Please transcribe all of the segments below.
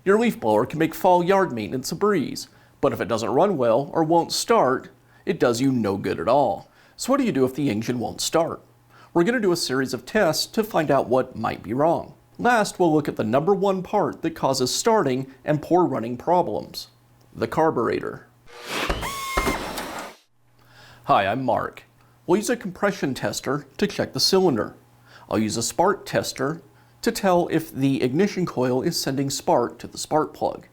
Your leaf blower can make fall yard maintenance a breeze, but if it doesn't run well or won't start, it does you no good at all. So what do you do if the engine won't start? We're going to do a series of tests to find out what might be wrong. Last, we'll look at the number one part that causes starting and poor running problems: the carburetor. Hi, I'm Mark. We'll use a compression tester to check the cylinder. I'll use a spark tester to tell if the ignition coil is sending spark to the spark plug.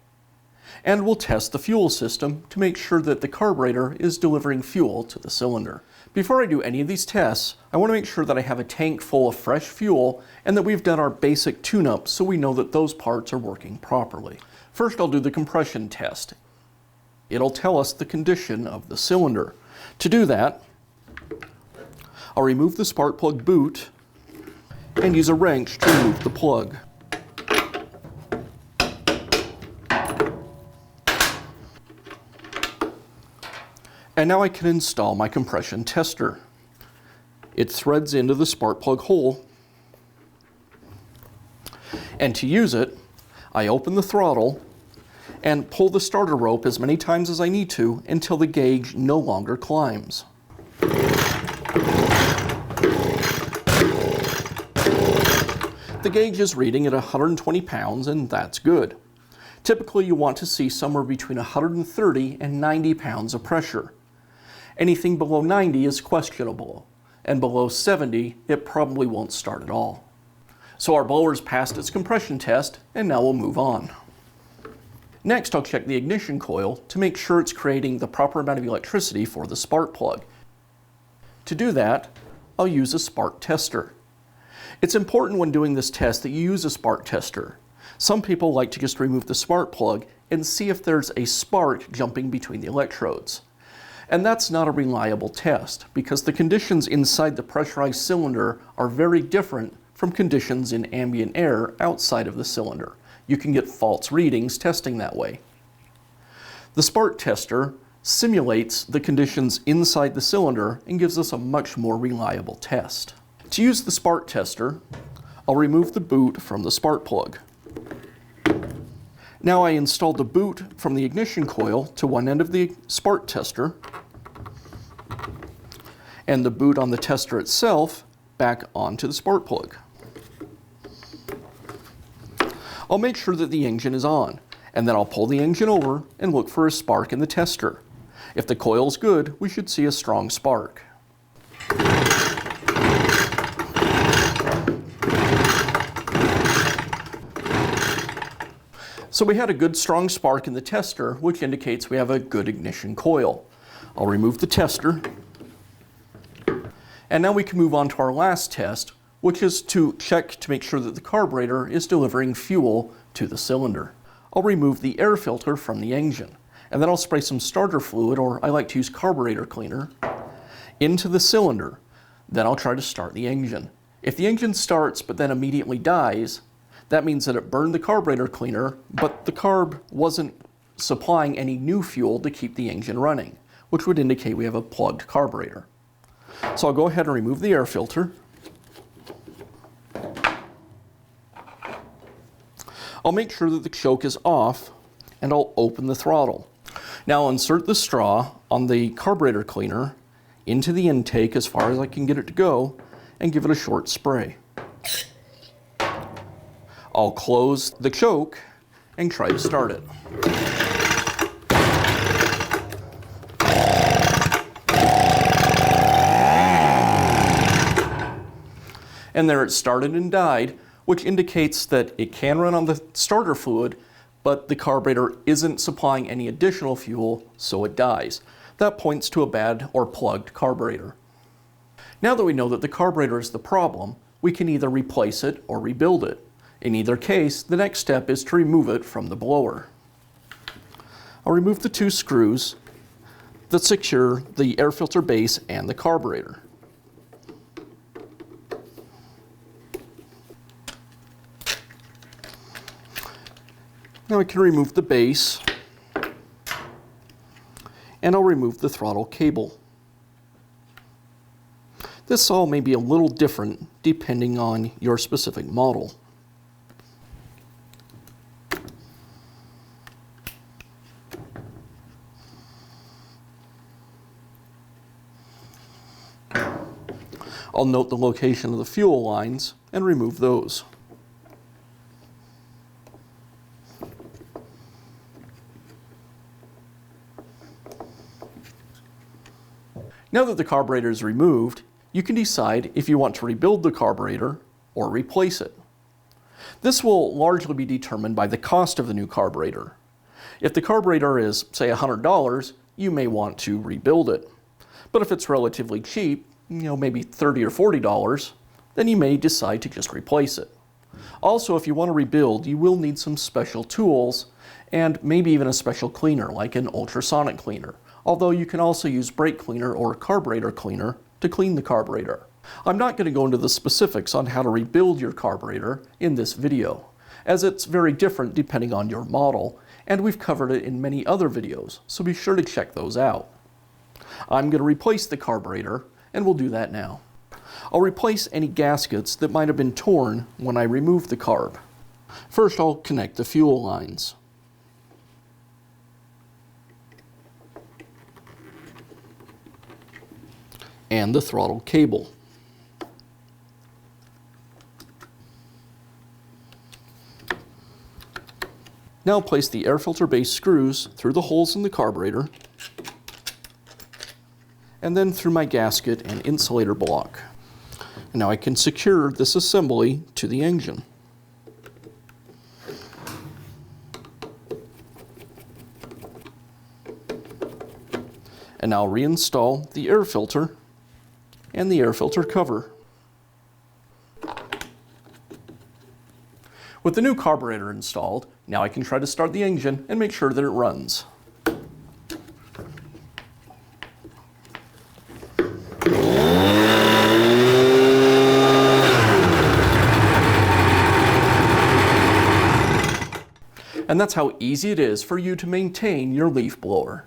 And we'll test the fuel system to make sure that the carburetor is delivering fuel to the cylinder. Before I do any of these tests, I want to make sure that I have a tank full of fresh fuel and that we've done our basic tune-up so we know that those parts are working properly. First, I'll do the compression test. It'll tell us the condition of the cylinder. To do that, I'll remove the spark plug boot and use a wrench to remove the plug. And now I can install my compression tester. It threads into the spark plug hole. And to use it, I open the throttle and pull the starter rope as many times as I need to until the gauge no longer climbs. The gauge is reading at 120 pounds, and that's good. Typically, you want to see somewhere between 130 and 90 pounds of pressure. Anything below 90 is questionable, and below 70, it probably won't start at all. So our blower's passed its compression test, and now we'll move on. Next, I'll check the ignition coil to make sure it's creating the proper amount of electricity for the spark plug. To do that, I'll use a spark tester. It's important when doing this test that you use a spark tester. Some people like to just remove the spark plug and see if there's a spark jumping between the electrodes. And that's not a reliable test because the conditions inside the pressurized cylinder are very different from conditions in ambient air outside of the cylinder. You can get false readings testing that way. The spark tester simulates the conditions inside the cylinder and gives us a much more reliable test. To use the spark tester, I'll remove the boot from the spark plug. Now I install the boot from the ignition coil to one end of the spark tester and the boot on the tester itself back onto the spark plug. I'll make sure that the engine is on, and then I'll pull the engine over and look for a spark in the tester. If the coil's good, we should see a strong spark. So we had a good strong spark in the tester, which indicates we have a good ignition coil. I'll remove the tester. And now we can move on to our last test, which is to check to make sure that the carburetor is delivering fuel to the cylinder. I'll remove the air filter from the engine, and then I'll spray some starter fluid, or I like to use carburetor cleaner, into the cylinder. Then I'll try to start the engine. If the engine starts but then immediately dies, that means that it burned the carburetor cleaner, but the carb wasn't supplying any new fuel to keep the engine running, which would indicate we have a plugged carburetor. So I'll go ahead and remove the air filter. I'll make sure that the choke is off, and I'll open the throttle. Now I'll insert the straw on the carburetor cleaner into the intake as far as I can get it to go, and give it a short spray. I'll close the choke and try to start it. And there it started and died, which indicates that it can run on the starter fluid, but the carburetor isn't supplying any additional fuel, so it dies. That points to a bad or plugged carburetor. Now that we know that the carburetor is the problem, we can either replace it or rebuild it. In either case, the next step is to remove it from the blower. I'll remove the two screws that secure the air filter base and the carburetor. Now I can remove the base, and I'll remove the throttle cable. This all may be a little different depending on your specific model. I'll note the location of the fuel lines and remove those. Now that the carburetor is removed, you can decide if you want to rebuild the carburetor or replace it. This will largely be determined by the cost of the new carburetor. If the carburetor is, say, $100, you may want to rebuild it. But if it's relatively cheap, maybe $30 or $40, then you may decide to just replace it. Also, if you want to rebuild, you will need some special tools and maybe even a special cleaner like an ultrasonic cleaner, although you can also use brake cleaner or carburetor cleaner to clean the carburetor. I'm not going to go into the specifics on how to rebuild your carburetor in this video, as it's very different depending on your model, and we've covered it in many other videos, so be sure to check those out. I'm going to replace the carburetor, and we'll do that now. I'll replace any gaskets that might have been torn when I removed the carb. First, I'll connect the fuel lines. And the throttle cable. Now place the air filter base screws through the holes in the carburetor and then through my gasket and insulator block. And now I can secure this assembly to the engine. And now reinstall the air filter and the air filter cover. With the new carburetor installed, now I can try to start the engine and make sure that it runs. And that's how easy it is for you to maintain your leaf blower.